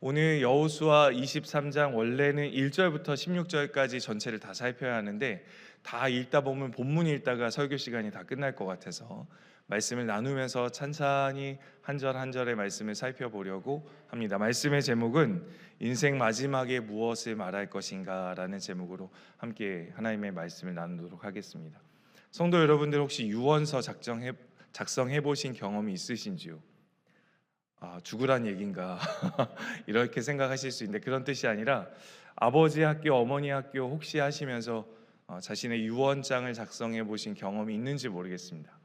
오늘 여호수아 23장 원래는 1절부터 16절까지 전체를 다 살펴야 하는데 다 읽다 보면 본문 읽다가 설교 시간이 다 끝날 것 같아서 말씀을 나누면서 찬찬히 한 절 한 절의 말씀을 살펴보려고 합니다. 말씀의 제목은 인생 마지막에 무엇을 말할 것인가라는 제목으로 함께 하나님의 말씀을 나누도록 하겠습니다. 성도 여러분들 혹시 유언서 작성해 보신 경험이 있으신지요? 죽으란 얘긴가 이렇게 생각하실 수 있는데 그런 뜻이 아니라 아버지 학교, 어머니 학교 혹시 하시면서 자신의 유언장을 작성해 보신 경험이 있는지 모르겠습니다.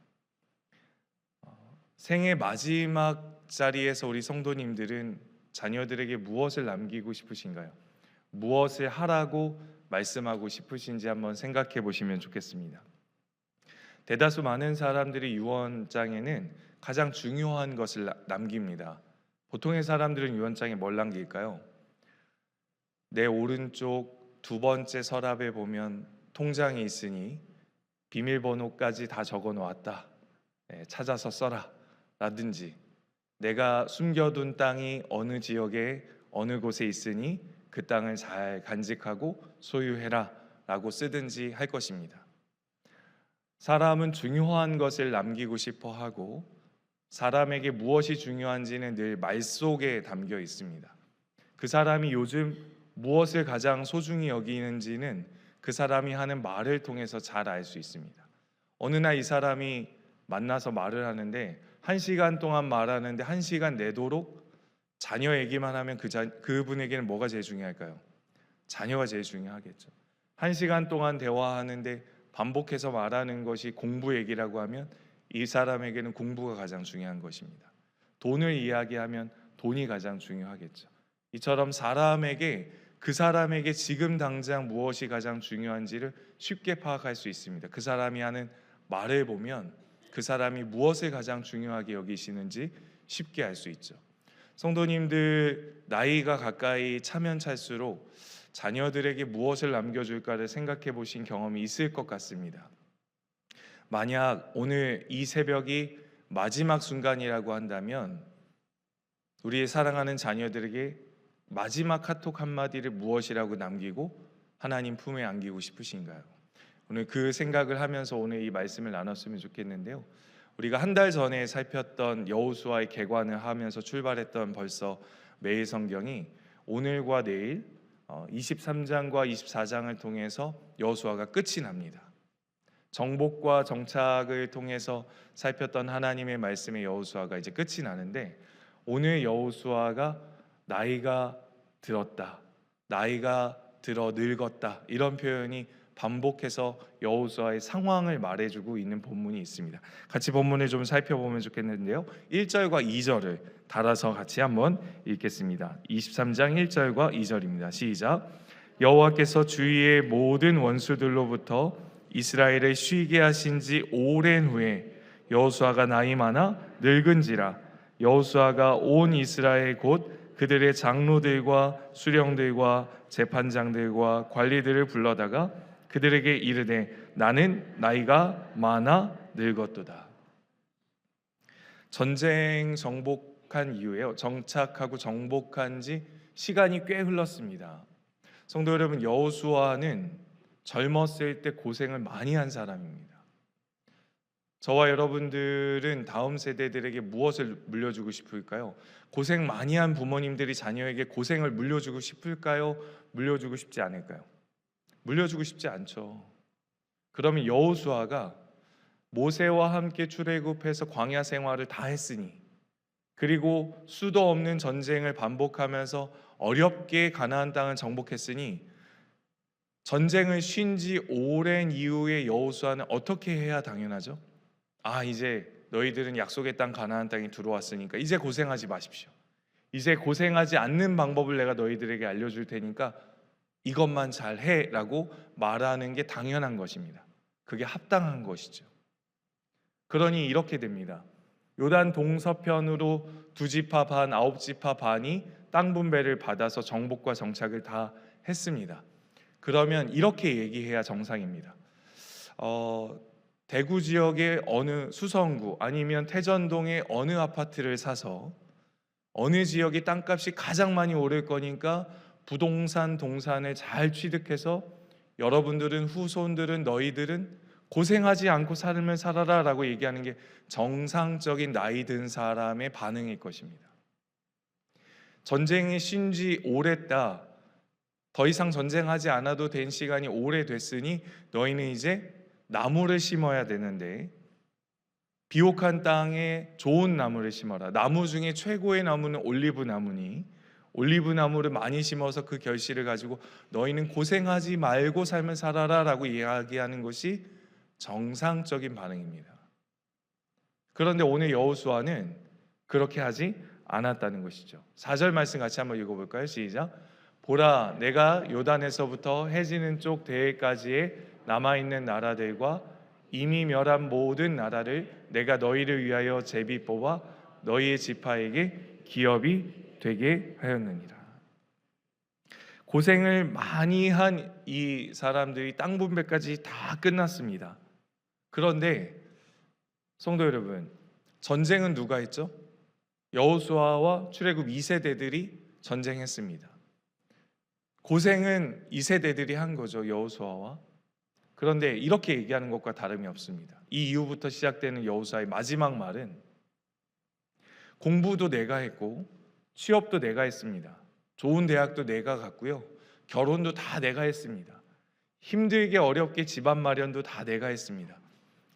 생애 마지막 자리에서 우리 성도님들은 자녀들에게 무엇을 남기고 싶으신가요? 무엇을 하라고 말씀하고 싶으신지 한번 생각해 보시면 좋겠습니다. 대다수 많은 사람들이 유언장에는 가장 중요한 것을 남깁니다. 보통의 사람들은 유언장에 뭘 남길까요? 내 오른쪽 두 번째 서랍에 보면 통장이 있으니 비밀번호까지 다 적어 놓았다. 찾아서 써라. 라든지 내가 숨겨둔 땅이 어느 지역에 어느 곳에 있으니 그 땅을 잘 간직하고 소유해라. 라고 쓰든지 할 것입니다. 사람은 중요한 것을 남기고 싶어 하고 사람에게 무엇이 중요한지는 늘 말 속에 담겨 있습니다. 그 사람이 요즘 무엇을 가장 소중히 여기는지는 그 사람이 하는 말을 통해서 잘 알 수 있습니다. 어느 날 이 사람이 만나서 말을 하는데 1시간 동안 말하는데 1시간 내도록 자녀 얘기만 하면 그분에게는 뭐가 제일 중요할까요? 자녀가 제일 중요하겠죠. 1시간 동안 대화하는데 반복해서 말하는 것이 공부 얘기라고 하면 이 사람에게는 공부가 가장 중요한 것입니다. 돈을 이야기하면 돈이 가장 중요하겠죠. 이처럼 그 사람에게 지금 당장 무엇이 가장 중요한지를 쉽게 파악할 수 있습니다. 그 사람이 하는 말을 보면 그 사람이 무엇을 가장 중요하게 여기시는지 쉽게 알 수 있죠. 성도님들 나이가 가까이 차면 찰수록 자녀들에게 무엇을 남겨줄까를 생각해 보신 경험이 있을 것 같습니다. 만약 오늘 이 새벽이 마지막 순간이라고 한다면 우리의 사랑하는 자녀들에게 마지막 카톡 한마디를 무엇이라고 남기고 하나님 품에 안기고 싶으신가요? 오늘 그 생각을 하면서 오늘 이 말씀을 나눴으면 좋겠는데요. 우리가 한 달 전에 살폈던 여호수아의 개관을 하면서 출발했던 벌써 매일 성경이 오늘과 내일 23장과 24장을 통해서 여호수아가 끝이 납니다. 정복과 정착을 통해서 살폈던 하나님의 말씀의 여호수아가 이제 끝이 나는데 오늘 여호수아가 나이가 들었다, 나이가 들어 늙었다 이런 표현이 반복해서 여호수아의 상황을 말해주고 있는 본문이 있습니다. 같이 본문을 좀 살펴보면 좋겠는데요. 1절과 2절을 달아서 같이 한번 읽겠습니다. 23장 1절과 2절입니다. 시작. 여호와께서 주위의 모든 원수들로부터 이스라엘을 쉬게 하신 지 오랜 후에 여호수아가 나이 많아 늙은지라 여호수아가 온 이스라엘 곧 그들의 장로들과 수령들과 재판장들과 관리들을 불러다가 그들에게 이르되 나는 나이가 많아 늙었도다. 전쟁 정복한 이후에 정착하고 정복한 지 시간이 꽤 흘렀습니다. 성도 여러분, 여호수아는 젊었을 때 고생을 많이 한 사람입니다. 저와 여러분들은 다음 세대들에게 무엇을 물려주고 싶을까요? 고생 많이 한 부모님들이 자녀에게 고생을 물려주고 싶을까요? 물려주고 싶지 않을까요? 물려주고 싶지 않죠. 그러면 여호수아가 모세와 함께 출애굽해서 광야 생활을 다 했으니 그리고 수도 없는 전쟁을 반복하면서 어렵게 가나안 땅을 정복했으니 전쟁을 쉰 지 오랜 이후에 여호수아는 어떻게 해야 당연하죠? 이제 너희들은 약속의 땅 가나안 땅에 들어왔으니까 이제 고생하지 마십시오. 이제 고생하지 않는 방법을 내가 너희들에게 알려줄 테니까 이것만 잘 해라고 말하는 게 당연한 것입니다. 그게 합당한 것이죠. 그러니 이렇게 됩니다. 요단 동서편으로 2지파 반, 9지파 반이 땅 분배를 받아서 정복과 정착을 다 했습니다. 그러면 이렇게 얘기해야 정상입니다. 대구 지역의 어느 수성구 아니면 태전동의 어느 아파트를 사서 어느 지역이 땅값이 가장 많이 오를 거니까 부동산 동산을 잘 취득해서 여러분들은, 후손들은, 너희들은 고생하지 않고 삶을 살아라 라고 얘기하는 게 정상적인 나이 든 사람의 반응일 것입니다. 전쟁이 신지 오랬다, 더 이상 전쟁하지 않아도 된 시간이 오래됐으니 너희는 이제 나무를 심어야 되는데 비옥한 땅에 좋은 나무를 심어라. 나무 중에 최고의 나무는 올리브 나무니 올리브 나무를 많이 심어서 그 결실을 가지고 너희는 고생하지 말고 삶을 살아라 라고 이야기하는 것이 정상적인 반응입니다. 그런데 오늘 여호수아는 그렇게 하지 않았다는 것이죠. 4절 말씀 같이 한번 읽어볼까요? 시작. 보라, 내가 요단에서부터 해지는 쪽 대해까지의 남아있는 나라들과 이미 멸한 모든 나라를 내가 너희를 위하여 제비 뽑아 너희의 지파에게 기업이 되게 하였느니라. 고생을 많이 한 이 사람들이 땅 분배까지 다 끝났습니다. 그런데 성도 여러분, 전쟁은 누가 했죠? 여호수아와 출애굽 2세대들이 전쟁했습니다. 고생은 2세대들이 한 거죠, 여호수아와. 그런데 이렇게 얘기하는 것과 다름이 없습니다. 이 이후부터 시작되는 여호수아의 마지막 말은 공부도 내가 했고 취업도 내가 했습니다. 좋은 대학도 내가 갔고요. 결혼도 다 내가 했습니다. 힘들게 어렵게 집안 마련도 다 내가 했습니다.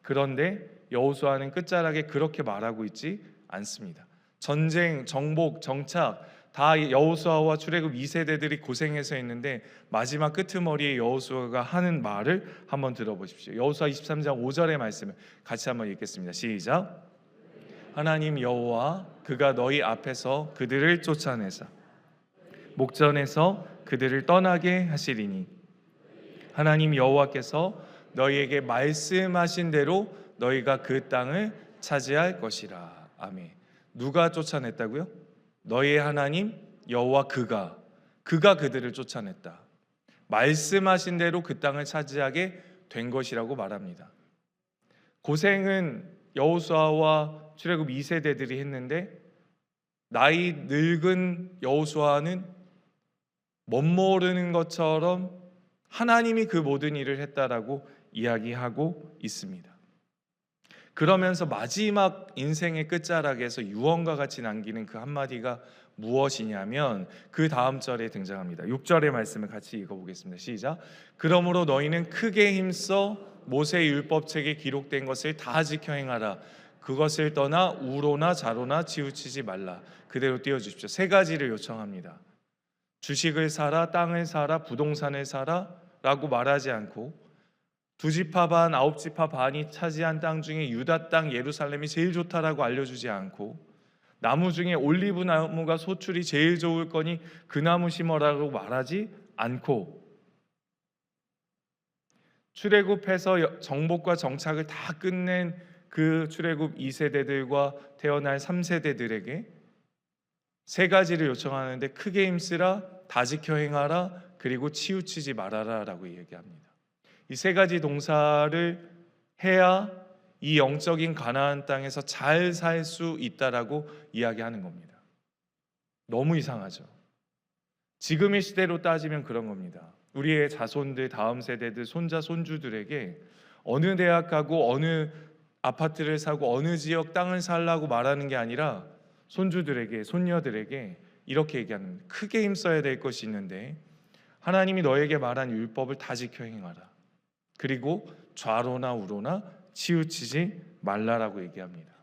그런데 여호수아는 끝자락에 그렇게 말하고 있지 않습니다. 전쟁, 정복, 정착 다 여호수아와 출애굽 2세대들이 고생해서 했는데 마지막 끄트머리에 여호수아가 하는 말을 한번 들어보십시오. 여호수아 23장 5절의 말씀을 같이 한번 읽겠습니다. 시작. 하나님 여호와 그가 너희 앞에서 그들을 쫓아내사 목전에서 그들을 떠나게 하시리니 하나님 여호와께서 너희에게 말씀하신 대로 너희가 그 땅을 차지할 것이라. 아멘. 누가 쫓아냈다고요? 너희의 하나님 여호와 그가 그들을 쫓아냈다. 말씀하신 대로 그 땅을 차지하게 된 것이라고 말합니다. 고생은 여호수아와 출애굽 2세대들이 했는데 나이 늙은 여호수아는 멋모르는 것처럼 하나님이 그 모든 일을 했다라고 이야기하고 있습니다. 그러면서 마지막 인생의 끝자락에서 유언과 같이 남기는 그 한마디가 무엇이냐면 그 다음 절에 등장합니다. 6절의 말씀을 같이 읽어보겠습니다. 시작. 그러므로 너희는 크게 힘써 모세의 율법책에 기록된 것을 다 지켜 행하라. 그것을 떠나 우로나 좌로나 치우치지 말라. 그대로 띄워주십시오. 세 가지를 요청합니다. 주식을 사라, 땅을 사라, 부동산을 사라 라고 말하지 않고 2지파 반, 9지파 반이 차지한 땅 중에 유다 땅 예루살렘이 제일 좋다라고 알려주지 않고 나무 중에 올리브 나무가 소출이 제일 좋을 거니 그 나무 심어라고 말하지 않고 출애굽해서 정복과 정착을 다 끝낸 그 출애굽 2세대들과 태어날 3세대들에게 세 가지를 요청하는데 크게 힘쓰라, 다 지켜 행하라, 그리고 치우치지 말아라 라고 얘기합니다. 이 세 가지 동사를 해야 이 영적인 가나안 땅에서 잘 살 수 있다라고 이야기하는 겁니다. 너무 이상하죠. 지금의 시대로 따지면 그런 겁니다. 우리의 자손들, 다음 세대들, 손자, 손주들에게 어느 대학 가고 어느 아파트를 사고 어느 지역 땅을 살라고 말하는 게 아니라 손주들에게, 손녀들에게 이렇게 얘기하는 겁니다. 크게 힘써야 될 것이 있는데 하나님이 너에게 말한 율법을 다 지켜 행하라. 그리고 좌로나 우로나 치우치지 말라라고 얘기합니다.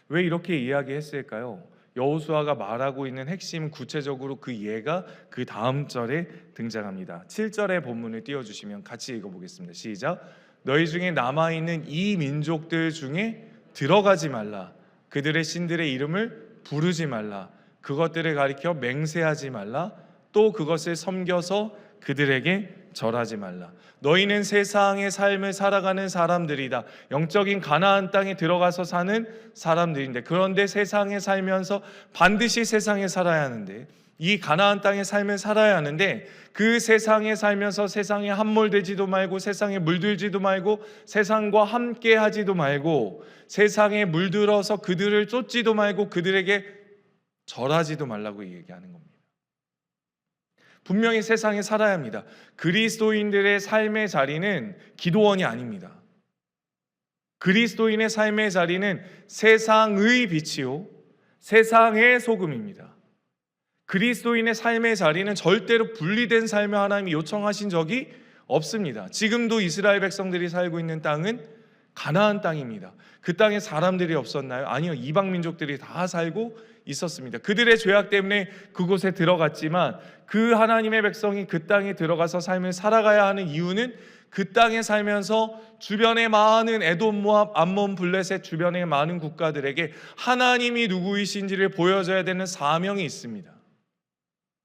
왜 이렇게 이야기했을까요? 여호수아가 말하고 있는 핵심은 구체적으로 그 예가 그 다음 절에 등장합니다. 7절의 본문을 띄워주시면 같이 읽어보겠습니다. 시작. 너희 중에 남아있는 이 민족들 중에 들어가지 말라. 그들의 신들의 이름을 부르지 말라. 그것들을 가리켜 맹세하지 말라. 또 그것을 섬겨서 그들에게 절하지 말라. 너희는 세상의 삶을 살아가는 사람들이다. 영적인 가나안 땅에 들어가서 사는 사람들인데 그런데 세상에 살면서 반드시 세상에 살아야 하는데 이 가나안 땅의 삶을 살아야 하는데 그 세상에 살면서 세상에 함몰되지도 말고 세상에 물들지도 말고 세상과 함께 하지도 말고 세상에 물들어서 그들을 쫓지도 말고 그들에게 절하지도 말라고 얘기하는 겁니다. 분명히 세상에 살아야 합니다. 그리스도인들의 삶의 자리는 기도원이 아닙니다. 그리스도인의 삶의 자리는 세상의 빛이요 세상의 소금입니다. 그리스도인의 삶의 자리는 절대로 분리된 삶을 하나님이 요청하신 적이 없습니다. 지금도 이스라엘 백성들이 살고 있는 땅은 가나안 땅입니다. 그 땅에 사람들이 없었나요? 아니요. 이방 민족들이 다 살고 있었습니다. 그들의 죄악 때문에 그곳에 들어갔지만 그 하나님의 백성이 그 땅에 들어가서 삶을 살아가야 하는 이유는 그 땅에 살면서 주변의 많은 에돔, 모압, 암몬, 블레셋 주변의 많은 국가들에게 하나님이 누구이신지를 보여줘야 되는 사명이 있습니다.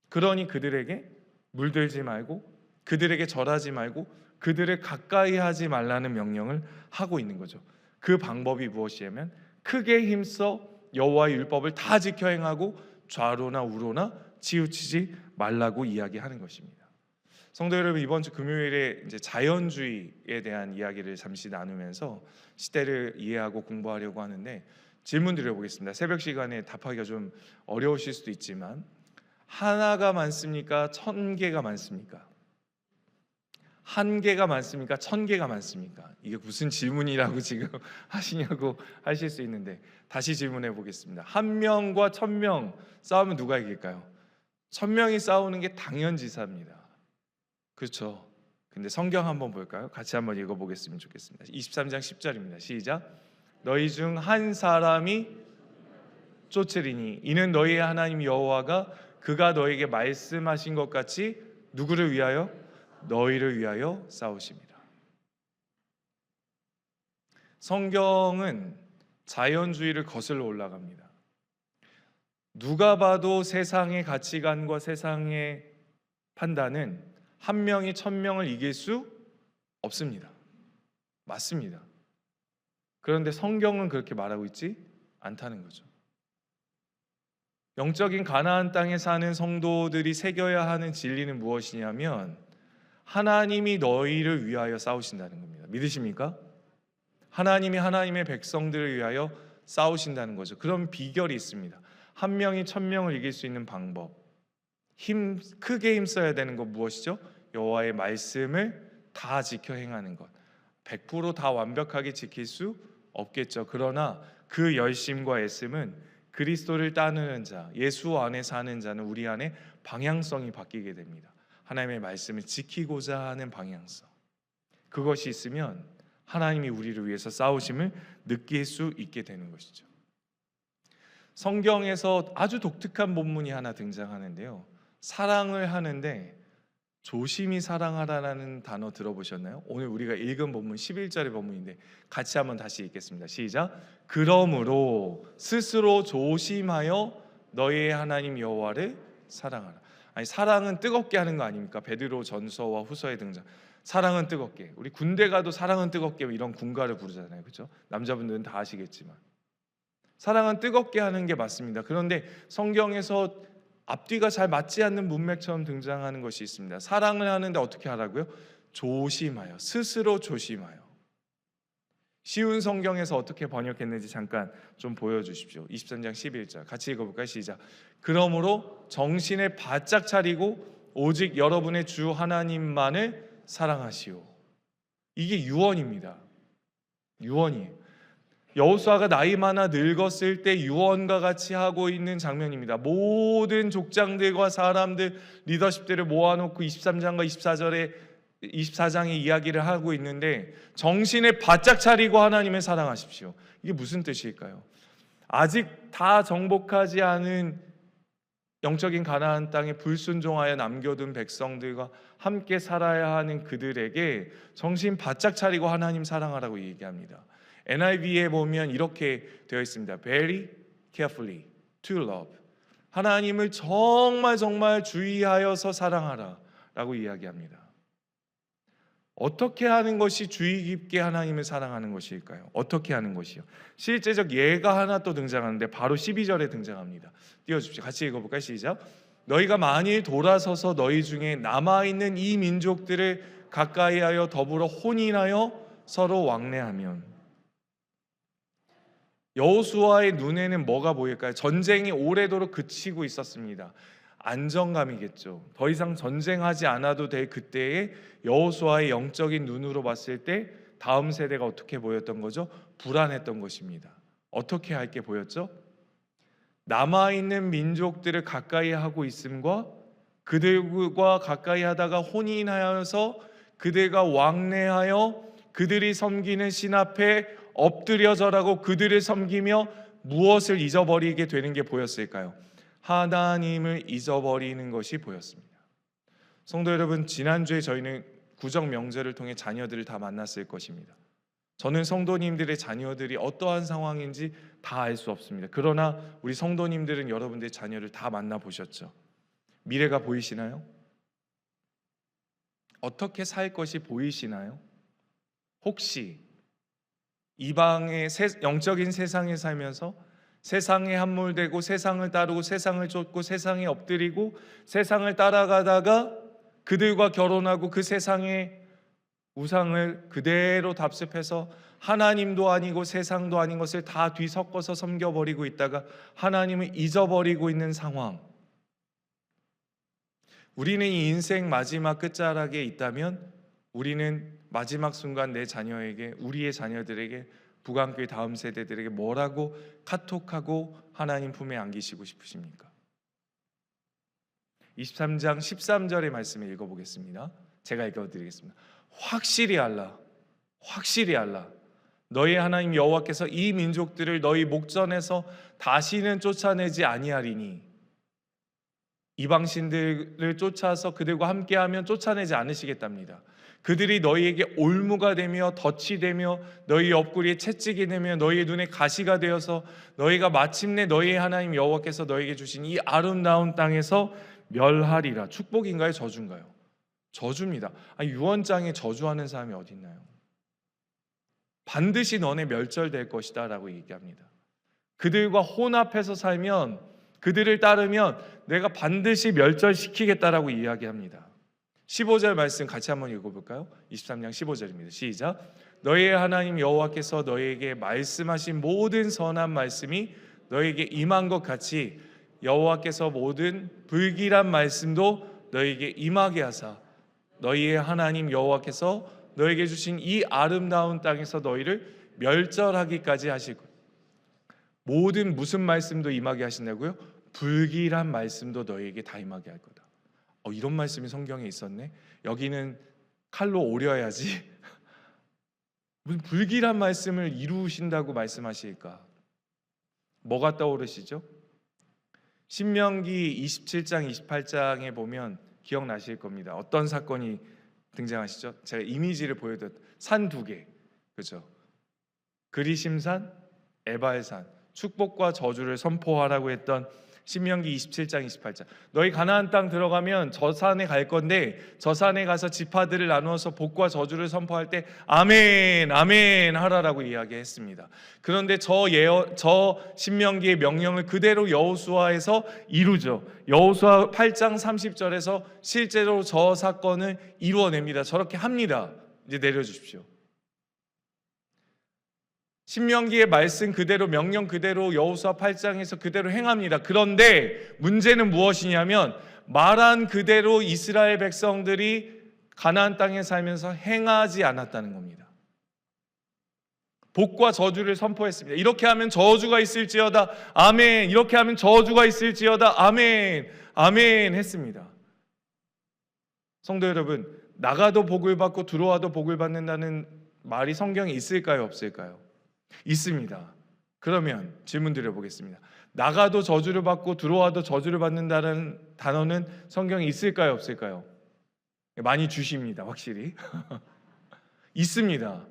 그러니 그들에게 물들지 말고 그들에게 절하지 말고 그들을 가까이 하지 말라는 명령을 하고 있는 거죠. 그 방법이 무엇이냐면 크게 힘써 여호와의 율법을 다 지켜 행하고 좌로나 우로나 치우치지 말라고 이야기하는 것입니다. 성도 여러분, 이번 주 금요일에 이제 자연주의에 대한 이야기를 잠시 나누면서 시대를 이해하고 공부하려고 하는데 질문 드려보겠습니다. 새벽 시간에 답하기가 좀 어려우실 수도 있지만 하나가 많습니까? 1000개가 많습니까? 한 개가 많습니까? 1000개가 많습니까? 이게 무슨 질문이라고 지금 하시냐고 하실 수 있는데 다시 질문해 보겠습니다. 1명과 1000명 싸우면 누가 이길까요? 1000명이 싸우는 게 당연지사입니다. 그렇죠? 근데 성경 한번 볼까요? 같이 한번 읽어보겠으면 좋겠습니다. 23장 10절입니다. 시작. 너희 중 한 사람이 쫓으리니 이는 너희의 하나님 여호와가 그가 너에게 말씀하신 것 같이 누구를 위하여? 너희를 위하여 싸우십니다. 성경은 자연주의를 거슬러 올라갑니다. 누가 봐도 세상의 가치관과 세상의 판단은 1명이 1000명을 이길 수 없습니다. 맞습니다. 그런데 성경은 그렇게 말하고 있지 않다는 거죠. 영적인 가나안 땅에 사는 성도들이 새겨야 하는 진리는 무엇이냐면 하나님이 너희를 위하여 싸우신다는 겁니다. 믿으십니까? 하나님이 하나님의 백성들을 위하여 싸우신다는 거죠. 그런 비결이 있습니다. 1명이 1000명을 이길 수 있는 방법, 크게 힘써야 되는 것 무엇이죠? 여호와의 말씀을 다 지켜 행하는 것. 100% 다 완벽하게 지킬 수 없겠죠. 그러나 그 열심과 애씀은 그리스도를 따르는 자, 예수 안에 사는 자는 우리 안에 방향성이 바뀌게 됩니다. 하나님의 말씀을 지키고자 하는 방향성. 그것이 있으면 하나님이 우리를 위해서 싸우심을 느낄 수 있게 되는 것이죠. 성경에서 아주 독특한 본문이 하나 등장하는데요. 사랑을 하는데 조심히 사랑하라는 단어 들어보셨나요? 오늘 우리가 읽은 본문 11절의 본문인데 같이 한번 다시 읽겠습니다. 시작. 그러므로 스스로 조심하여 너희의 하나님 여호와를 사랑하라. 아니, 사랑은 뜨겁게 하는 거 아닙니까? 베드로 전서와 후서에 등장. 사랑은 뜨겁게. 우리 군대 가도 사랑은 뜨겁게 이런 군가를 부르잖아요. 그렇죠? 남자분들은 다 아시겠지만 사랑은 뜨겁게 하는 게 맞습니다. 그런데 성경에서 앞뒤가 잘 맞지 않는 문맥처럼 등장하는 것이 있습니다. 사랑을 하는데 어떻게 하라고요? 조심하여, 스스로 조심하여. 쉬운 성경에서 어떻게 번역했는지 잠깐 좀 보여주십시오. 23장 11절 같이 읽어볼까요? 시작. 그러므로 정신을 바짝 차리고 오직 여러분의 주 하나님만을 사랑하시오. 이게 유언입니다. 유언이에요. 여호수아가 나이 많아 늙었을 때 유언과 같이 하고 있는 장면입니다. 모든 족장들과 사람들, 리더십들을 모아놓고 23장과 24장의 이야기를 하고 있는데 정신을 바짝 차리고 하나님을 사랑하십시오. 이게 무슨 뜻일까요? 아직 다 정복하지 않은 영적인 가나안 땅에 불순종하여 남겨둔 백성들과 함께 살아야 하는 그들에게 정신 바짝 차리고 하나님 사랑하라고 얘기합니다. NIV에 보면 이렇게 되어 있습니다. Very carefully to love. 하나님을 정말 주의하여서 사랑하라 라고 이야기합니다. 어떻게 하는 것이 주의 깊게 하나님을 사랑하는 것일까요? 어떻게 하는 것이요? 실제적 예가 하나 또 등장하는데 바로 12절에 등장합니다. 띄워주십시오. 같이 읽어볼까요? 시작. 너희가 만일 돌아서서 너희 중에 남아있는 이 민족들을 가까이하여 더불어 혼인하여 서로 왕래하면. 여호수아의 눈에는 뭐가 보일까요? 전쟁이 오래도록 그치고 있었습니다. 안정감이겠죠. 더 이상 전쟁하지 않아도 될 그때에 여호수아의 영적인 눈으로 봤을 때 다음 세대가 어떻게 보였던 거죠? 불안했던 것입니다. 어떻게 할 게 보였죠? 남아있는 민족들을 가까이 하고 있음과 그들과 가까이 하다가 혼인하여서 그들과 왕래하여 그들이 섬기는 신 앞에 엎드려 절하고 그들을 섬기며 무엇을 잊어버리게 되는 게 보였을까요? 하나님을 잊어버리는 것이 보였습니다. 성도 여러분, 지난주에 저희는 구정 명절을 통해 자녀들을 다 만났을 것입니다. 저는 성도님들의 자녀들이 어떠한 상황인지 다 알 수 없습니다. 그러나 우리 성도님들은 여러분들의 자녀를 다 만나보셨죠? 미래가 보이시나요? 어떻게 살 것이 보이시나요? 혹시 이방의 영적인 세상에 살면서 세상에 함몰되고 세상을 따르고 세상을 쫓고 세상에 엎드리고 세상을 따라가다가 그들과 결혼하고 그 세상의 우상을 그대로 답습해서 하나님도 아니고 세상도 아닌 것을 다 뒤섞어서 섬겨버리고 있다가 하나님을 잊어버리고 있는 상황. 우리는 이 인생 마지막 끝자락에 있다면 우리는 마지막 순간 내 자녀에게, 우리의 자녀들에게, 북한교회 다음 세대들에게 뭐라고 카톡하고 하나님 품에 안기시고 싶으십니까? 23장 13절의 말씀을 읽어보겠습니다. 제가 읽어드리겠습니다. 확실히 알라, 확실히 알라. 너희 하나님 여호와께서 이 민족들을 너희 목전에서 다시는 쫓아내지 아니하리니, 이방신들을 쫓아서 그들과 함께하면 쫓아내지 않으시겠답니다. 그들이 너희에게 올무가 되며 덫이 되며 너희 옆구리에 채찍이 되며 너희의 눈에 가시가 되어서 너희가 마침내 너희의 하나님 여호와께서 너희에게 주신 이 아름다운 땅에서 멸하리라. 축복인가요? 저주인가요? 저주입니다. 유언장에 저주하는 사람이 어디 있나요? 반드시 너네 멸절될 것이다 라고 얘기합니다. 그들과 혼합해서 살면, 그들을 따르면 내가 반드시 멸절시키겠다라고 이야기합니다. 15절 말씀 같이 한번 읽어볼까요? 23장 15절입니다. 시작. 너희의 하나님 여호와께서 너희에게 말씀하신 모든 선한 말씀이 너희에게 임한 것 같이 여호와께서 모든 불길한 말씀도 너희에게 임하게 하사 너희의 하나님 여호와께서 너희에게 주신 이 아름다운 땅에서 너희를 멸절하기까지 하시고, 모든 무슨 말씀도 임하게 하신다고요? 불길한 말씀도 너희에게 다 임하게 할 거다. 이런 말씀이 성경에 있었네. 여기는 칼로 오려야지. 무슨 불길한 말씀을 이루신다고 말씀하실까? 뭐가 떠오르시죠? 신명기 27장 28장에 보면 기억나실 겁니다. 어떤 사건이 등장하시죠? 제가 이미지를 보여드렸던 산 두 개, 그렇죠? 그리심산, 에발산, 축복과 저주를 선포하라고 했던 신명기 27장 28장. 너희 가나안 땅 들어가면 저 산에 갈 건데 저 산에 가서 지파들을 나누어서 복과 저주를 선포할 때 아멘 아멘 하라라고 이야기했습니다. 그런데 저 신명기의 명령을 그대로 여호수아에서 이루죠. 여호수아 8장 30절에서 실제로 저 사건을 이루어냅니다. 저렇게 합니다. 이제 내려주십시오. 신명기의 말씀 그대로, 명령 그대로 여호수아 8장에서 그대로 행합니다. 그런데 문제는 무엇이냐면 말한 그대로 이스라엘 백성들이 가나안 땅에 살면서 행하지 않았다는 겁니다. 복과 저주를 선포했습니다. 이렇게 하면 저주가 있을지어다 아멘, 이렇게 하면 저주가 있을지어다 아멘 아멘 했습니다. 성도 여러분, 나가도 복을 받고 들어와도 복을 받는다는 말이 성경에 있을까요? 없을까요? 있습니다. 그러면 질문 드려보겠습니다. 나가도 저주를 받고 들어와도 저주를 받는다는 단어는 성경에 있을까요? 없을까요? 많이 주십니다. 확실히 있습니다.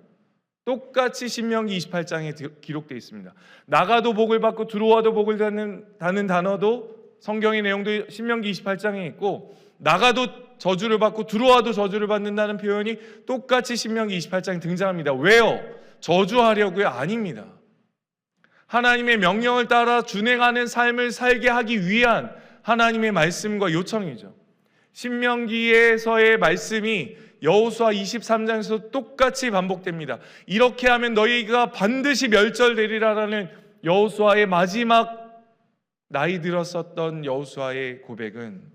똑같이 신명기 28장에 기록되어 있습니다. 나가도 복을 받고 들어와도 복을 받는 단어도 성경의 내용도 신명기 28장에 있고, 나가도 저주를 받고 들어와도 저주를 받는다는 표현이 똑같이 신명기 28장에 등장합니다. 왜요? 저주하려고요? 아닙니다. 하나님의 명령을 따라 준행하는 삶을 살게 하기 위한 하나님의 말씀과 요청이죠. 신명기에서의 말씀이 여호수아 23장에서 똑같이 반복됩니다. 이렇게 하면 너희가 반드시 멸절되리라라는 여호수아의 마지막 나이 들었었던 여호수아의 고백은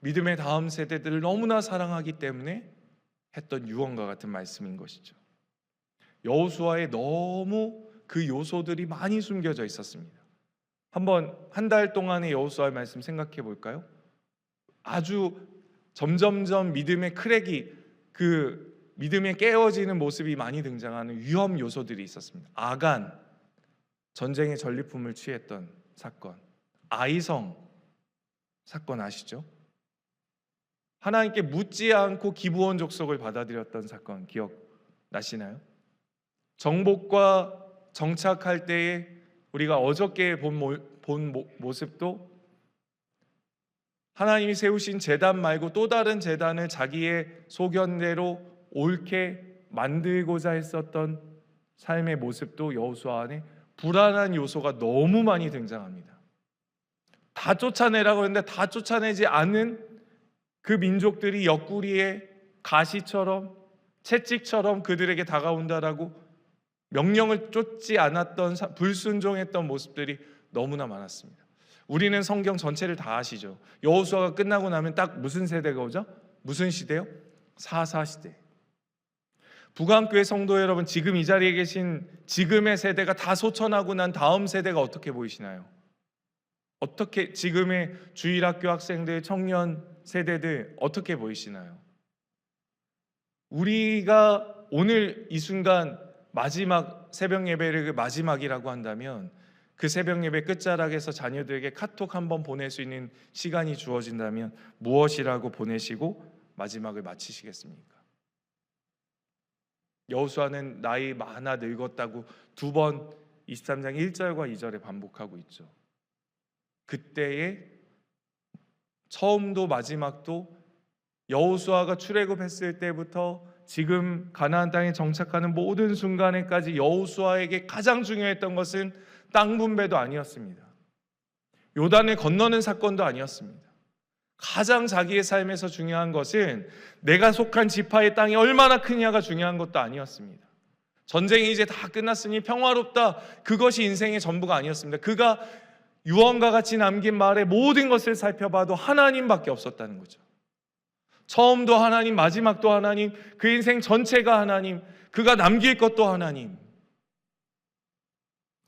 믿음의 다음 세대들을 너무나 사랑하기 때문에 했던 유언과 같은 말씀인 것이죠. 여호수아에 너무 그 요소들이 많이 숨겨져 있었습니다. 한번 한 달 동안의 여호수아의 말씀 생각해 볼까요? 아주 점점점 믿음의 크랙이, 그 믿음에 깨어지는 모습이 많이 등장하는 위험 요소들이 있었습니다. 아간, 전쟁의 전리품을 취했던 사건, 아이성 사건 아시죠? 하나님께 묻지 않고 기브온 족속을 받아들였던 사건 기억나시나요? 정복과 정착할 때에 우리가 어저께 본 모습도 하나님이 세우신 제단 말고 또 다른 제단을 자기의 소견대로 옳게 만들고자 했었던 삶의 모습도 여호수아 안에 불안한 요소가 너무 많이 등장합니다. 다 쫓아내라고 했는데 다 쫓아내지 않은 그 민족들이 옆구리에 가시처럼 채찍처럼 그들에게 다가온다라고 명령을 쫓지 않았던, 불순종했던 모습들이 너무나 많았습니다. 우리는 성경 전체를 다 아시죠? 여호수아가 끝나고 나면 딱 무슨 세대가 오죠? 무슨 시대요? 사사시대. 북한교회 성도 여러분, 지금 이 자리에 계신 지금의 세대가 다 소천하고 난 다음 세대가 어떻게 보이시나요? 어떻게 지금의 주일학교 학생들, 청년 세대들 어떻게 보이시나요? 우리가 오늘 이 순간 마지막 새벽 예배를 마지막이라고 한다면 그 새벽 예배 끝자락에서 자녀들에게 카톡 한번 보낼 수 있는 시간이 주어진다면 무엇이라고 보내시고 마지막을 마치시겠습니까? 여호수아는 나이 많아 늙었다고 두 번 23장 1절과 2절에 반복하고 있죠. 그때의 처음도 마지막도 여호수아가 출애굽했을 때부터 지금 가나안 땅에 정착하는 모든 순간에까지 여호수아에게 가장 중요했던 것은 땅 분배도 아니었습니다. 요단을 건너는 사건도 아니었습니다. 가장 자기의 삶에서 중요한 것은 내가 속한 지파의 땅이 얼마나 크냐가 중요한 것도 아니었습니다. 전쟁이 이제 다 끝났으니 평화롭다, 그것이 인생의 전부가 아니었습니다. 그가 유언과 같이 남긴 말의 모든 것을 살펴봐도 하나님밖에 없었다는 거죠. 처음도 하나님, 마지막도 하나님, 그 인생 전체가 하나님, 그가 남길 것도 하나님,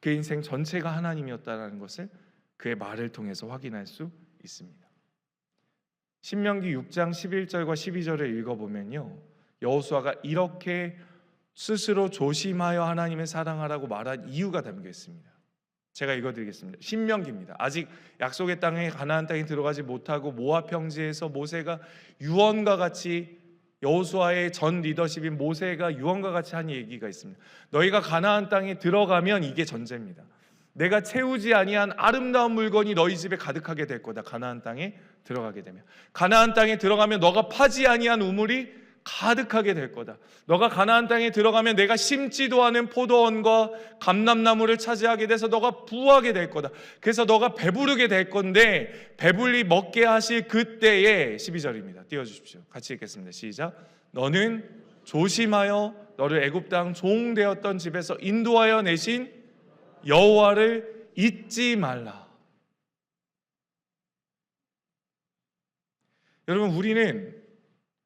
그 인생 전체가 하나님이었다는 것을 그의 말을 통해서 확인할 수 있습니다. 신명기 6장 11절과 12절을 읽어보면요, 여호수아가 이렇게 스스로 조심하여 하나님을 사랑하라고 말한 이유가 담겨 있습니다. 제가 읽어드리겠습니다. 신명기입니다. 아직 약속의 땅에, 가나안 땅에 들어가지 못하고 모압 평지에서 모세가 유언과 같이, 여호수아의 전 리더십인 모세가 유언과 같이 한 얘기가 있습니다. 너희가 가나안 땅에 들어가면 이게 전제입니다. 내가 채우지 아니한 아름다운 물건이 너희 집에 가득하게 될 거다. 가나안 땅에 들어가게 되면, 가나안 땅에 들어가면 너가 파지 아니한 우물이 가득하게 될 거다. 너가 가나안 땅에 들어가면 내가 심지도 않은 포도원과 감람나무를 차지하게 돼서 너가 부하게 될 거다. 그래서 너가 배부르게 될 건데, 배불리 먹게 하실 그때에, 12절입니다. 띄워주십시오. 같이 읽겠습니다. 시작. 너는 조심하여 너를 애굽 땅 종 되었던 집에서 인도하여 내신 여호와를 잊지 말라. 여러분, 우리는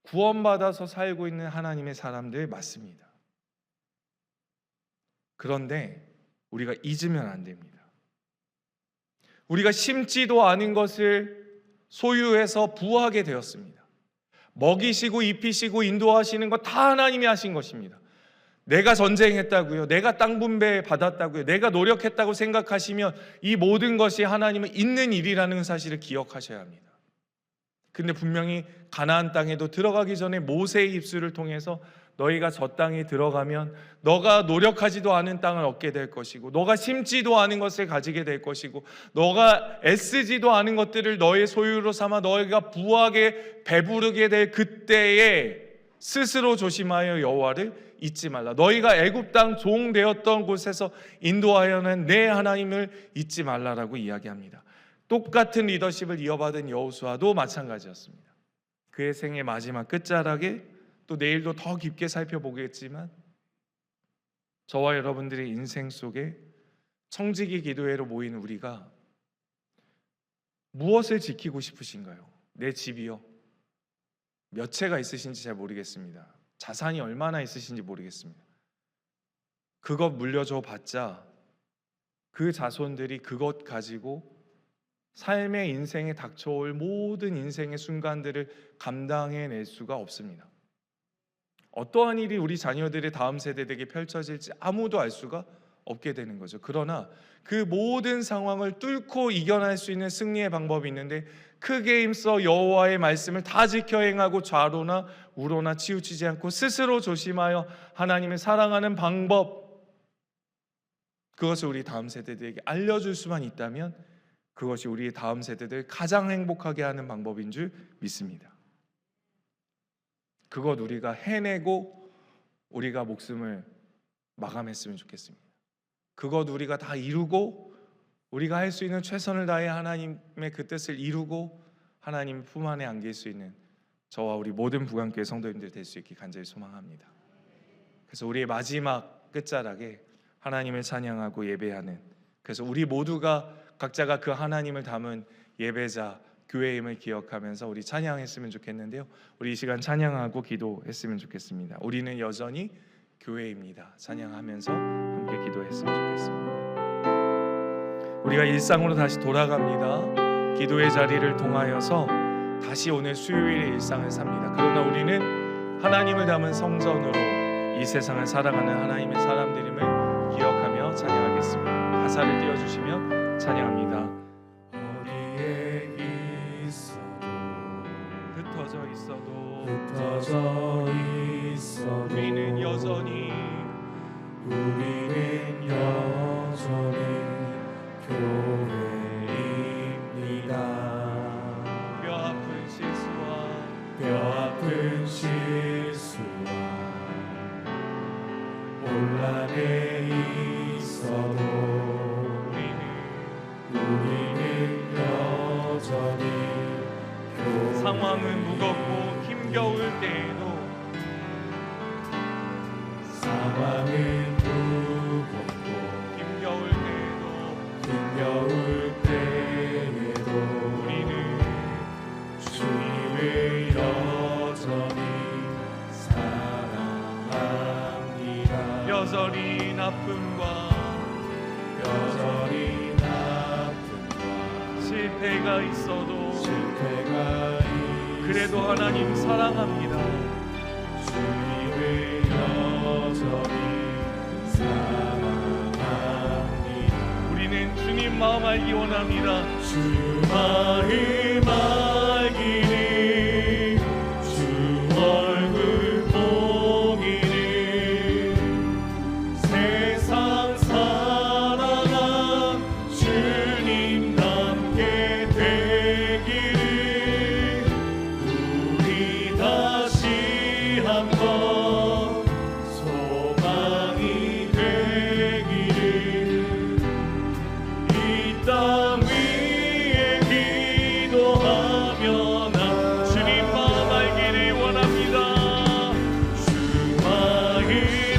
구원받아서 살고 있는 하나님의 사람들 맞습니다. 그런데 우리가 잊으면 안 됩니다. 우리가 심지도 않은 것을 소유해서 부하게 되었습니다. 먹이시고 입히시고 인도하시는 것 다 하나님이 하신 것입니다. 내가 전쟁했다고요, 내가 땅 분배 받았다고요, 내가 노력했다고 생각하시면 이 모든 것이 하나님은 있는 일이라는 사실을 기억하셔야 합니다. 근데 분명히 가나안 땅에도 들어가기 전에 모세의 입술을 통해서 너희가 저 땅에 들어가면 너가 노력하지도 않은 땅을 얻게 될 것이고, 너가 심지도 않은 것을 가지게 될 것이고, 너가 애쓰지도 않은 것들을 너의 소유로 삼아 너희가 부하게 배부르게 될 그때에 스스로 조심하여 여호와를 잊지 말라. 너희가 애굽 땅 종 되었던 곳에서 인도하여는 내 하나님을 잊지 말라라고 이야기합니다. 똑같은 리더십을 이어받은 여호수아도 마찬가지였습니다. 그의 생의 마지막 끝자락에, 또 내일도 더 깊게 살펴보겠지만, 저와 여러분들의 인생 속에 청지기 기도회로 모인 우리가 무엇을 지키고 싶으신가요? 내 집이요? 몇 채가 있으신지 잘 모르겠습니다. 자산이 얼마나 있으신지 모르겠습니다. 그것 물려줘 봤자 그 자손들이 그것 가지고 삶의 인생에 닥쳐올 모든 인생의 순간들을 감당해낼 수가 없습니다. 어떠한 일이 우리 자녀들의 다음 세대에게 펼쳐질지 아무도 알 수가 없게 되는 거죠. 그러나 그 모든 상황을 뚫고 이겨낼 수 있는 승리의 방법이 있는데, 크게 힘써 여호와의 말씀을 다 지켜 행하고 좌로나 우로나 치우치지 않고 스스로 조심하여 하나님을 사랑하는 방법, 그것을 우리 다음 세대들에게 알려줄 수만 있다면 그것이 우리 다음 세대들 가장 행복하게 하는 방법인 줄 믿습니다. 그것 우리가 해내고 우리가 목숨을 마감했으면 좋겠습니다. 그것 우리가 다 이루고 우리가 할 수 있는 최선을 다해 하나님의 그 뜻을 이루고 하나님 품 안에 안길 수 있는 저와 우리 모든 부강교회 성도님들 될 수 있게 간절히 소망합니다. 그래서 우리의 마지막 끝자락에 하나님을 찬양하고 예배하는, 그래서 우리 모두가 각자가 그 하나님을 담은 예배자 교회임을 기억하면서 우리 찬양했으면 좋겠는데요. 우리 이 시간 찬양하고 기도했으면 좋겠습니다. 우리는 여전히 교회입니다. 찬양하면서 함께 기도했으면 좋겠습니다. 우리가 일상으로 다시 돌아갑니다. 기도의 자리를 통하여서 다시 오늘 수요일의 일상을 삽니다. 그러나 우리는 하나님을 담은 성전으로 이 세상을 살아가는 하나님의 사람들임을 기억하며 찬양하겠습니다. 가사를 띄워주시며 찬양합니다. 어디에 있어도 흩어져 있어도 우리는 여전히 교회입니다. 뼈아픈 실수와 혼란에 있어도 우리는 여전히 상황은 무겁고 힘겨울 때에도 우리는 주님을 여전히 사랑합니다. 여전히 나쁨과 실패가 있어도 그래도 하나님 사랑합니다. 주님을 여전히 사랑합니다. 우리는 주님 마음 알기 원합니다. 주 마음 알기를, 주 얼굴 보기를, 세상 사랑한 주님 닮게 되기를, 우리 다시 한번 소망이 되기를, 이 땅 위에 기도하며 나 주님 마음 알기를 원합니다. 주 마음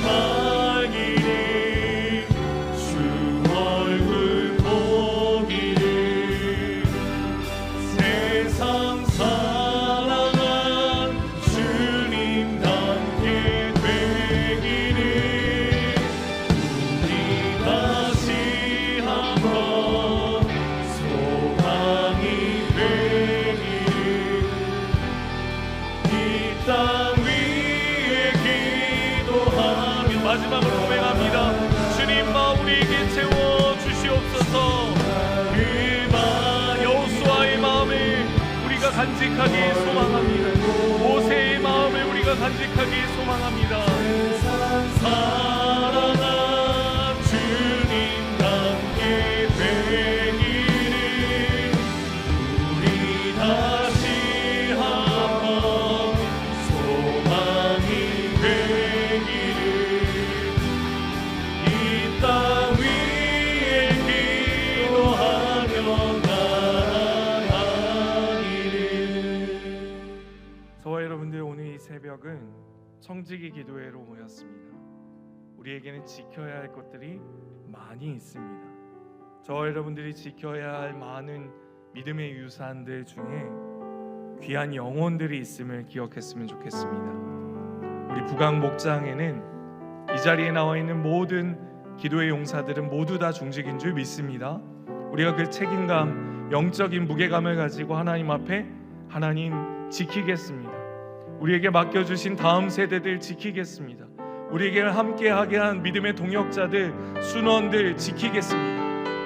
알기를, 주 얼굴 보기를, 세상 사랑한 주님 닮게 되기를, 우리 다시 한번 소망이 되기를, 이 땅 위에 기도하며 마지막으로 고백합니다. 주님 마음 우리에게 채워 주시옵소서. 그 여호수아의 마음을 우리가 간직하기 소망합니다. 모세의 마음을 우리가 간직하기 소망합니다. 사랑한 주님 닮게 되기를, 우리 다시 한번 소망이 되기를, 이 땅 위에 기도하며 나아가기를. 저와 여러분들, 오늘 이 새벽은 청지기 기도회로 모였습니다. 우리에게는 지켜야 할 것들이 많이 있습니다. 저와 여러분들이 지켜야 할 많은 믿음의 유산들 중에 귀한 영혼들이 있음을 기억했으면 좋겠습니다. 우리 북악 목장에는 이 자리에 나와 있는 모든 기도의 용사들은 모두 다 중직인 줄 믿습니다. 우리가 그 책임감, 영적인 무게감을 가지고 하나님 앞에 하나님 지키겠습니다. 우리에게 맡겨주신 다음 세대들 지키겠습니다. 우리에게 함께하게 한 믿음의 동역자들, 순원들 지키겠습니다.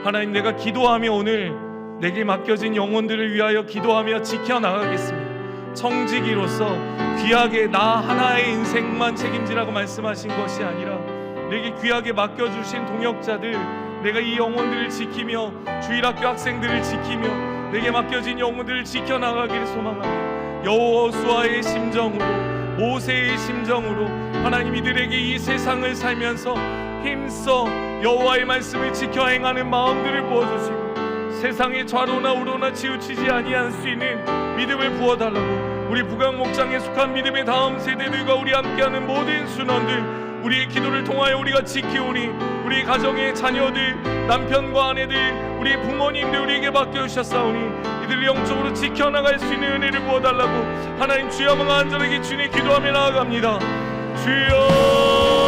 하나님, 내가 기도하며 오늘 내게 맡겨진 영혼들을 위하여 기도하며 지켜나가겠습니다. 청지기로서 귀하게 나 하나의 인생만 책임지라고 말씀하신 것이 아니라 내게 귀하게 맡겨주신 동역자들, 내가 이 영혼들을 지키며 주일학교 학생들을 지키며 내게 맡겨진 영혼들을 지켜나가기를 소망합니다. 여호수아의 심정으로, 모세의 심정으로 하나님 이들에게 이 세상을 살면서 힘써 여호와의 말씀을 지켜 행하는 마음들을 부어주시고 세상의 좌로나 우로나 치우치지 아니할 수 있는 믿음을 부어달라고 우리 북악 목장에 속한 믿음의 다음 세대들과 우리 함께하는 모든 순원들, 우리의 기도를 통하여 우리가 지키오니 우리 가정의 자녀들, 남편과 아내들, 우리 부모님들 우리에게 맡겨주셨사오니 이들을 영적으로 지켜나갈 수 있는 은혜를 부어달라고 하나님 주여 간절하게 주님 기도하며 나아갑니다. 주여,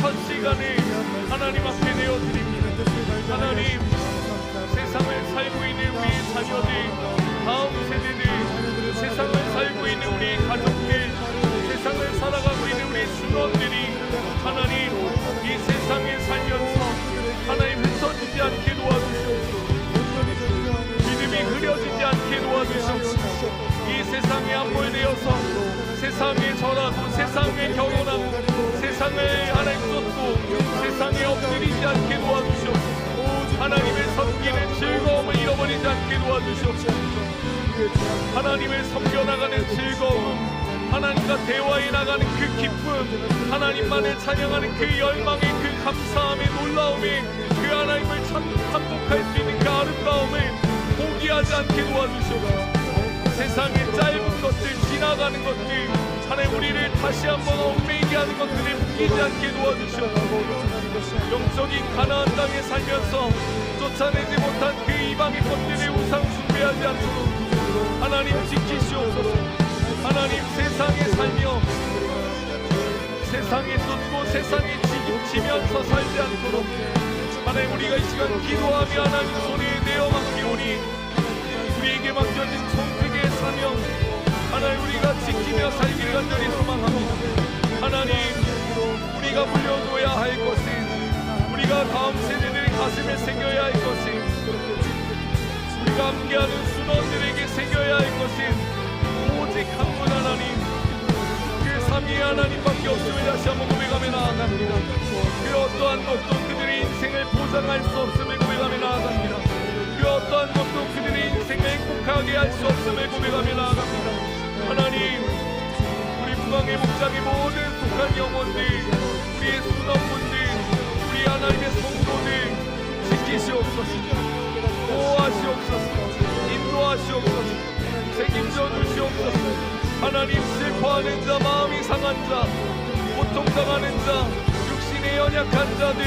첫 시간에 하나님 앞에 내어드립니다. 하나님, 세상을 살고 있는 우리 자녀들, 다음 세대들, 세상을 살고 있는 우리 가족들, 세상을 살아가고 있는 우리 순원들이 하나님 이 세상에 살면서 하나님 흩어지지 않게 도와주시옵소서. 믿음이 흐려지지 않게 도와주시옵소서. 이 세상에 함몰되어서 세상에 절하고 세상에 결혼하고 세상을 하나님 쫓고 세상에 엎드리지 않게 도와주시옵소서. 하나님을 섬기는 즐거움을 잃어버리지 않게 도와주시옵소서. 하나님을 섬겨나가는 즐거움, 하나님과 대화해 나가는 그 기쁨, 하나님만을 찬양하는 그 열망의 그 감사함의 놀라움이 그 하나님을 참복할 수 있는 그 아름다움을 포기하지 않게 도와주시옵소서. 세상의 짧은 것들, 지나가는 것들, 하나님 우리를 다시 한번 얽매이게 하는 것들을 묶이지 않게 도와주시옵소서. 영적인 가나안 땅에 살면서 쫓아내지 못한 그 이방의 것들을 우상 숭배하지 않도록 하나님 지키시옵소서. 하나님 세상에 살며 세상에 쫓고 세상에 지면서 살지 않도록 하나님 우리가 이 시간 기도하며 하나님 손에 내어 맡기오니 우리에게 맡겨진 총특의 사명 하나님 우리가 지키며 살기를 간절히 소망합니다. 하나님 우리가 물려줘야 할 것은, 우리가 다음 세대들의 가슴에 새겨야 할 것은, 우리가 함께하는 순원들에게 새겨야 할 것은 오직 한 분 하나님, 그 삼위의 하나님밖에 없음을 다시 한번 고백하며 나아갑니다. 그 어떠한 것도 그들의 인생을 보장할 수 없음을 고백하며 나아갑니다. 그 어떠한 것도 그들의 인생을 행복하게 할 수 없음을 고백하며 나아갑니다. 하나님 우리 북악의 목장의 모든 속한 영혼들, 우리의 순원분들, 우리 하나님의 성도들 지키시옵소서. 보호하시옵소서. 인도하시옵소서. 책임져 주시옵소서. 하나님 슬퍼하는 자, 마음이 상한 자, 고통당하는 자, 육신의 연약한 자들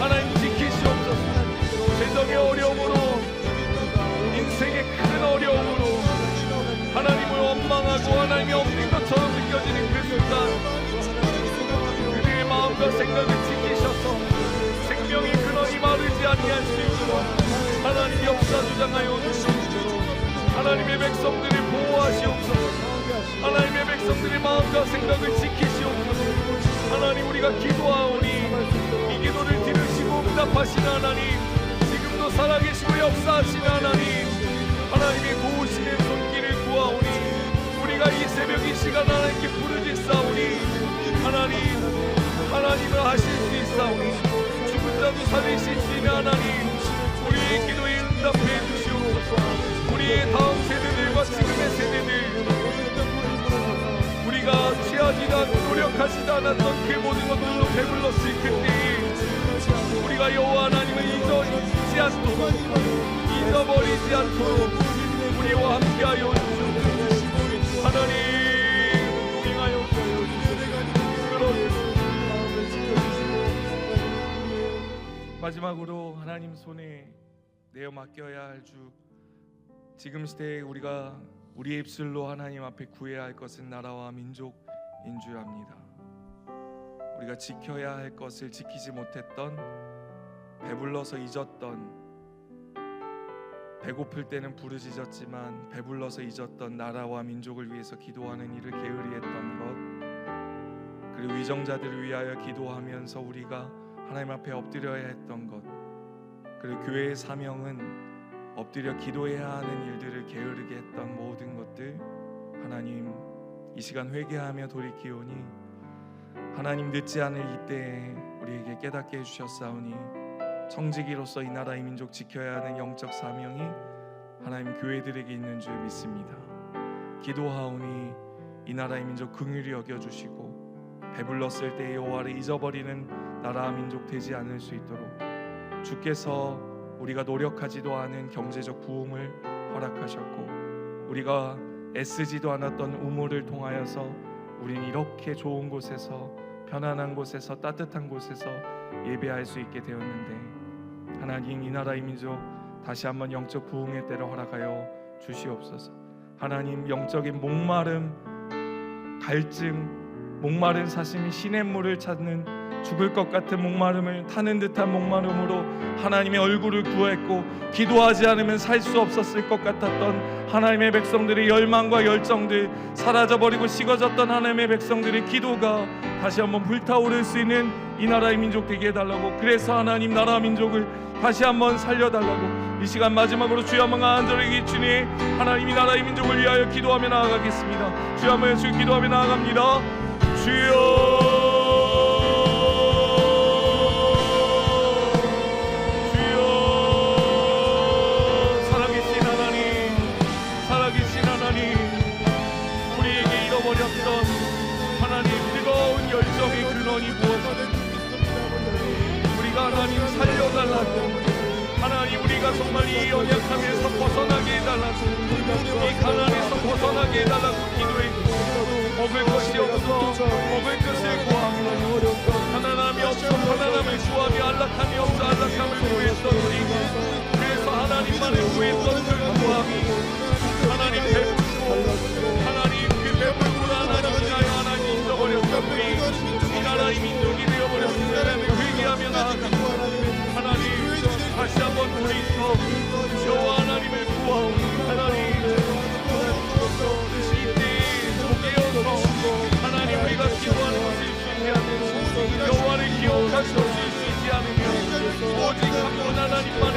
하나님 지키시옵소서. 재정의 어려움으로, 인생의 큰 어려움으로 하나님을 원망하고 하나님이 없는 것처럼 느껴지는 그 순간 그들의 마음과 생각을 지키셔서 생명의 근원이 마르지 아니할 수 있도록 하나님 역사 주장하여 주시옵소서. 하나님의 백성들을 보호하시옵소서. 하나님의 백성들의 마음과 생각을 지키시옵소서. 하나님 우리가 기도하오니 이 기도를 들으시고 응답하시는 하나님, 지금도 살아계시고 역사하시는 하나님, 하나님의 도우시는 손길을 구하오니 우리가 이 새벽 이 시간 하나님께 부르짖사오니 하나님을 하실 수 있사오니 죽은 자도 살리실 수 있는 하나님, 우리의 기도에 응답해 주시옵소서. 우리의 다음 세대들과 지금의 세대들, 우리가 취하지도 않고 노력하지도 않았던 그 모든 것들로 배불렀을 그때에 우리가 여호와 하나님을 잊지 않도록, 잊어버리지 않도록 우리와 함께하여 주옵소서. 마지막으로 하나님 손에 내어 맡겨야 할 주, 지금 시대에 우리가 우리의 입술로 하나님 앞에 구해야 할 것은 나라와 민족인 줄 압니다. 우리가 지켜야 할 것을 지키지 못했던, 배불러서 잊었던, 배고플 때는 부르짖었지만 배불러서 잊었던 나라와 민족을 위해서 기도하는 일을 게으리 했던 것, 그리고 위정자들을 위하여 기도하면서 우리가 하나님 앞에 엎드려야 했던 것, 그리고 교회의 사명은 엎드려 기도해야 하는 일들을 게으르게 했던 모든 것들, 하나님 이 시간 회개하며 돌이키오니 하나님 늦지 않을 이때에 우리에게 깨닫게 해주셨사오니 청지기로서 이 나라 이 민족 지켜야 하는 영적 사명이 하나님 교회들에게 있는 줄 믿습니다. 기도하오니 이 나라 이 민족 긍휼히 여겨주시고 배불렀을 때 여호와를 잊어버리는 나라와 민족 되지 않을 수 있도록 주께서 우리가 노력하지도 않은 경제적 부흥을 허락하셨고 우리가 애쓰지도 않았던 우물을 통하여서 우린 이렇게 좋은 곳에서, 편안한 곳에서, 따뜻한 곳에서 예배할 수 있게 되었는데 하나님 이 나라 이 민족 다시 한번 영적 부흥의 때를 허락하여 주시옵소서. 하나님 영적인 목마름, 갈증, 목마른 사심이 시냇물을 찾는 죽을 것 같은 목마름을 타는 듯한 목마름으로 하나님의 얼굴을 구했고 기도하지 않으면 살 수 없었을 것 같았던 하나님의 백성들의 열망과 열정들, 사라져버리고 식어졌던 하나님의 백성들의 기도가 다시 한번 불타오를 수 있는 이 나라의 민족 되게 해달라고, 그래서 하나님 나라 민족을 다시 한번 살려달라고 이 시간 마지막으로 주여 한번 간절히 기추니 하나님 이 나라의 민족을 위하여 기도하며 나아가겠습니다. 주여 한번 예수 기도하며 나아갑니다. 주여 하나님 살려달라고, 하나님 우리가 정말 이 연약함에서 벗어나게 해달라고, 이 가난에서 벗어나게 해달라고 기도했고 먹을 것이 없어 먹을 것을 구하며 가난함이 없어 가난함을 구하며 안락함이 없어 안락함을 구했던 우리, 그래서 하나님만을 구했던 그 구함이 하나님 베풀고 하나님 그 베풀고 하나님을 위하여 하나님 잊어버렸던 우리 이 나라의 민족이 되어버렸습니다. 회개하며 나아갑니다. 하나님 다시 한번 우리서 여호와 하나님을 구하오니 하나님 이때에 속에어서 하나님 우리가 기도하는 것을 쉬지 않으며 여호와를 기억할 것을 쉬지 않으며 오직 한 분 하나님만을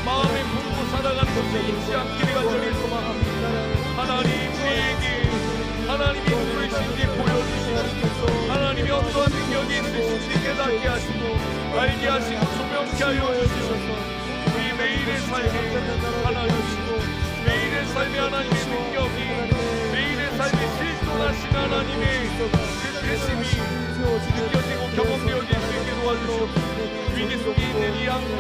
마음에 품고 살아가는 것을 잊지 않기를 간절히 소망합니다. 하나님 우리에게 하나님이 누구이신지 보여주시고 하나님이 어떠한 능력이 있으신지 깨닫게 하시고 알게 하시고 조명케 하여 주시소서. 우리 매일의 삶에 하나님, 매일의 삶에 하나님의 능력이, 매일의 삶에 실존하신 하나님의 그 되심이 느껴지고 경험되어질 수 있게 도와주시옵소서. 위기 속에 있는 이 양국,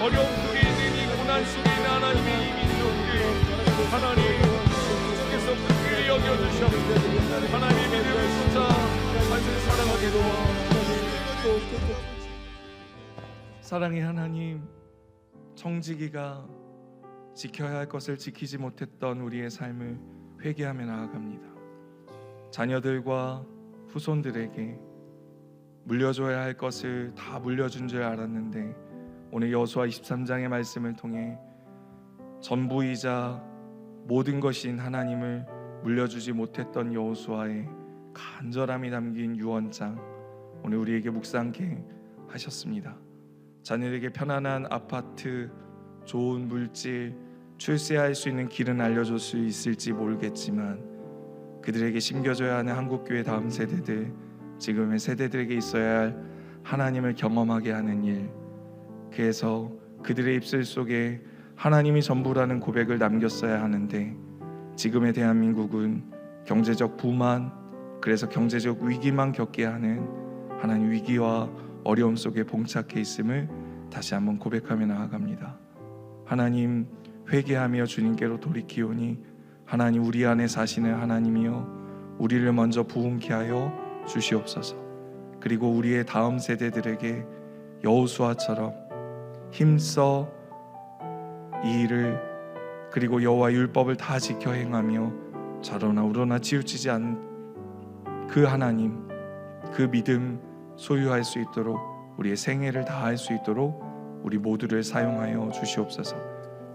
어려움 속에 있는 이 고난 속에 있는 하나님의 이 민족들, 하나님 주께서 긍휼히 여겨주시옵소서. 하나님의 믿음을 쏟아 삶을 살아가게 도와주시옵소서. 사랑의 하나님, 청지기가 지켜야 할 것을 지키지 못했던 우리의 삶을 회개하며 나아갑니다. 자녀들과 후손들에게 물려줘야 할 것을 다 물려준 줄 알았는데 오늘 여호수아 23장의 말씀을 통해 전부이자 모든 것인 하나님을 물려주지 못했던 여호수아의 간절함이 담긴 유언장, 오늘 우리에게 묵상케 하셨습니다. 자녀에게 편안한 아파트, 좋은 물질, 출세할 수 있는 길은 알려줄 수 있을지 모르겠지만 그들에게 심겨줘야 하는 한국교회 다음 세대들, 지금의 세대들에게 있어야 할 하나님을 경험하게 하는 일, 그래서 그들의 입술 속에 하나님이 전부라는 고백을 남겼어야 하는데 지금의 대한민국은 경제적 부만, 그래서 경제적 위기만 겪게 하는 하나님 위기와 어려움 속에 봉착해 있음을 다시 한번 고백하며 나아갑니다. 하나님 회개하며 주님께로 돌이키오니 하나님 우리 안에 사시는 하나님이여 우리를 먼저 부흥케 하여 주시옵소서. 그리고 우리의 다음 세대들에게 여호수아처럼 힘써 이 일을 그리고 여호와 율법을 다 지켜 행하며 좌로나 우로나 치우치지 않은 그 하나님, 그 믿음 소유할 수 있도록 우리의 생애를 다할 수 있도록 우리 모두를 사용하여 주시옵소서.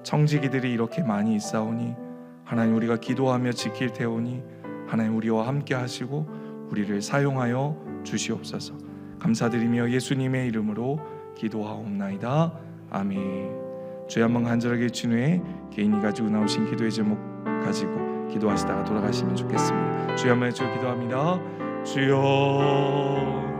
청지기들이 이렇게 많이 있사오니 하나님 우리가 기도하며 지킬 테오니 하나님 우리와 함께 하시고 우리를 사용하여 주시옵소서. 감사드리며 예수님의 이름으로 기도하옵나이다. 아멘. 주여 한번 간절하게 친 후에 개인이 가지고 나오신 기도의 제목 가지고 기도하시다가 돌아가시면 좋겠습니다. 주여 한번 해주어 기도합니다. 주여